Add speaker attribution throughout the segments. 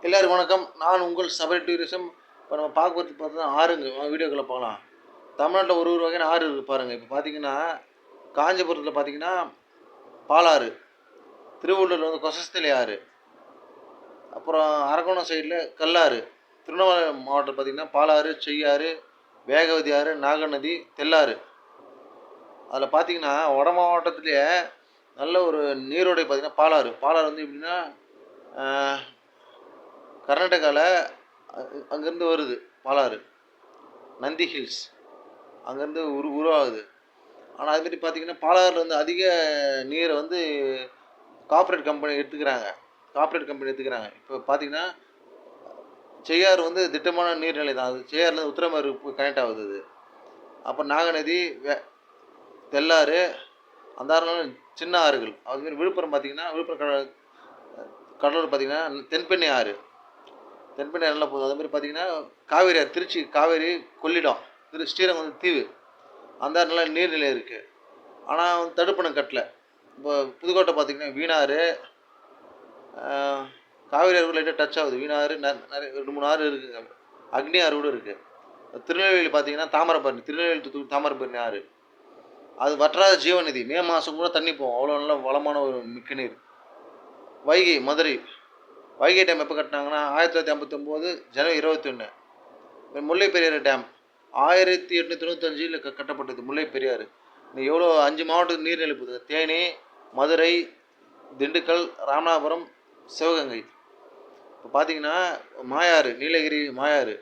Speaker 1: எல்லாருக்கும் வணக்கம். நான் உங்கள் சபரி டூரிசம். இப்போ நம்ம பார்க்க பார்த்தா ஆறுங்க வீடியோக்குள்ளே போகலாம். தமிழ்நாட்டில் ஒரு வகையான ஆறு இருக்குது பாருங்கள். இப்போ பார்த்தீங்கன்னா காஞ்சிபுரத்தில் பார்த்தீங்கன்னா பாலாறு, திருவள்ளூரில் வந்து கொசஸ்தலை ஆறு, அப்புறம் அரக்கோணம் சைடில் கல்லாறு, திருவண்ணாமலை மாவட்டம் பார்த்தீங்கன்னா பாலாறு, செய்யாறு, வேகவதி ஆறு, நாகநதி, தெல்லாறு. அதில் பார்த்தீங்கன்னா வட மாவட்டத்திலேயே நல்ல ஒரு நீரோடை பார்த்தீங்கன்னா பாலாறு. பாலாறு வந்து எப்படின்னா கர்நாடகாவில் அங்கேருந்து வருது பாலாறு, நந்தி ஹில்ஸ் அங்கேருந்து உருவாகுது. ஆனால் அதுமாரி பார்த்திங்கன்னா பாலாறில் வந்து அதிக நீரை வந்து கார்ப்பரேட் கம்பெனி எடுத்துக்கிறாங்க. இப்போ பார்த்திங்கன்னா செய்யாறு வந்து திட்டமான நீர்நிலை தான். அது செய்யாறுலேருந்து உத்திரமேரு கனெக்ட் ஆகுது அது. அப்போ நாகநதி, தெல்லாறு, அந்த ஆறுனாலும் சின்ன ஆறுகள். அதுமாரி விழுப்புரம் பார்த்திங்கன்னா விழுப்புரம் கடலூர் பார்த்திங்கன்னா தென்பெண்ணை ஆறு நல்லா போகுது. அதுமாதிரி பார்த்திங்கன்னா காவேரி ஆறு, திருச்சி காவேரி, கொள்ளிடம், ஸ்ரீரங்கம் வந்து தீவு, அந்த நல்லா நீர்நிலை இருக்குது. ஆனால் வந்து தடுப்பணம் கட்டலை. இப்போ புதுக்கோட்டை பார்த்திங்கன்னா வீணாறு, காவேரி ஆறு கூட லைட்டாக டச் ஆகுது. வீணாறு நிறைய 2-3 ஆறு இருக்குதுங்க. அக்னி ஆறு கூட இருக்குது. திருநெல்வேலி பார்த்திங்கன்னா தாமிரபரணி, திருநெல்வேலி தாமிரபரணி ஆறு, அது வற்றாத ஜீவநிதி. மே மாதம் கூட தண்ணி போகும், அவ்வளோ நல்ல வளமான ஒரு மிக்க நீர். வைகை மதுரை, வைகை டேம் எப்போ கட்டினாங்கன்னா 1959 ஜனவரி 21. முல்லை பெரியாறு டேம் 1895 கட்டப்பட்டது. முல்லை பெரியாறு எவ்வளோ 5 மாவட்டத்துக்கு நீர் நிலைப்புது. தேனி, மதுரை, திண்டுக்கல், ராமநாதபுரம், சிவகங்கை. இப்போ பார்த்தீங்கன்னா மாயாறு, நீலகிரி மாயாறு.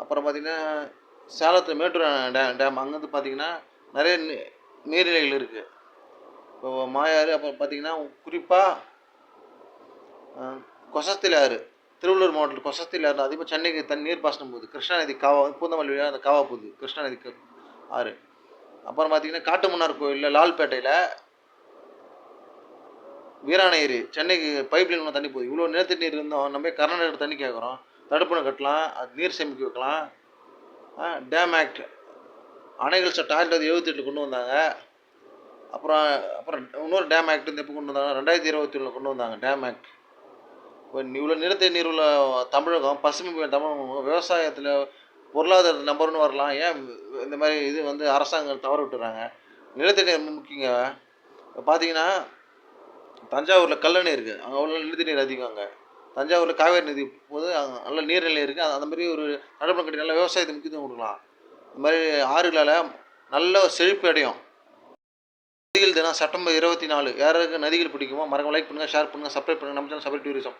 Speaker 1: அப்புறம் பார்த்திங்கன்னா சேலத்தில் மேட்டூர் டேம் அங்கேருந்து பார்த்திங்கன்னா நிறைய நீர்நிலைகள் இருக்குது. இப்போ மாயாறு. அப்புறம் பார்த்திங்கன்னா குறிப்பாக கொசஸ்தலை ஆறு, திருவள்ளூர் மாவட்டத்தில் கொசஸ்தலை ஆறு அதிகமாக சென்னைக்கு நீர் பாசனம் போகுது. கிருஷ்ணாநதி காவா பூந்தமல்லி வழியாக அந்த காவா போகுது, கிருஷ்ணாநதி ஆறு. அப்புறம் பார்த்திங்கன்னா காட்டுமன்னார் கோயிலில் லால்பேட்டையில் வீராணகிரி, சென்னைக்கு பைப்லைன் தண்ணி போகுது. இவ்வளோ நிலத்தடி நீர் இருந்தோம், நம்ம கர்நாடகா தண்ணி கேட்குறோம். தடுப்பணை கட்டலாம், அது நீர் சேமிக்க வைக்கலாம். டேம் ஆக்ட், அணைகள் சட்டம் 1978 கொண்டு வந்தாங்க. அப்புறம் இன்னொரு டேம் ஆக்ட் இந்த எப்போ கொண்டு வந்தாங்க, 2021 கொண்டு வந்தாங்க டேம் ஆக்ட். இப்போ இவ்வளோ நிலத்தடி நீர் உள்ள தமிழகம், பசுமை தமிழகம் விவசாயத்தில் பொருளாதார நம்பர் 1 வரலாம். ஏன் இந்த மாதிரி இது வந்து அரசாங்கம் தவற விட்டுறாங்க? நிலத்தடி நீர் ரொம்ப முக்கியங்க. இப்போ பார்த்தீங்கன்னா தஞ்சாவூரில் கல்லணை இருக்குது, அங்கே அவ்வளோ நிலத்தடி நீர் அதிகம். அங்கே தஞ்சாவூரில் காவேரி நதி போது அங்கே நல்ல நீர்நிலை இருக்குது. அந்த மாதிரி ஒரு தடுப்பணை கட்டி நல்ல விவசாயத்தை முக்கியத்துவம் கொடுக்கலாம். இந்த மாதிரி ஆறுகளால் நல்ல செழிப்பு அடையும். நதிகள் தினம் செப்டம்பர் 24. யாராருக்கு நதிகள் பிடிக்குமோ மறக்காம லைக் பண்ணுங்கள், ஷேர் பண்ணுங்கள், சப்ஸ்கிரைப் பண்ணுங்கள். நம்ம சேனல் சபரி டூரிசம்.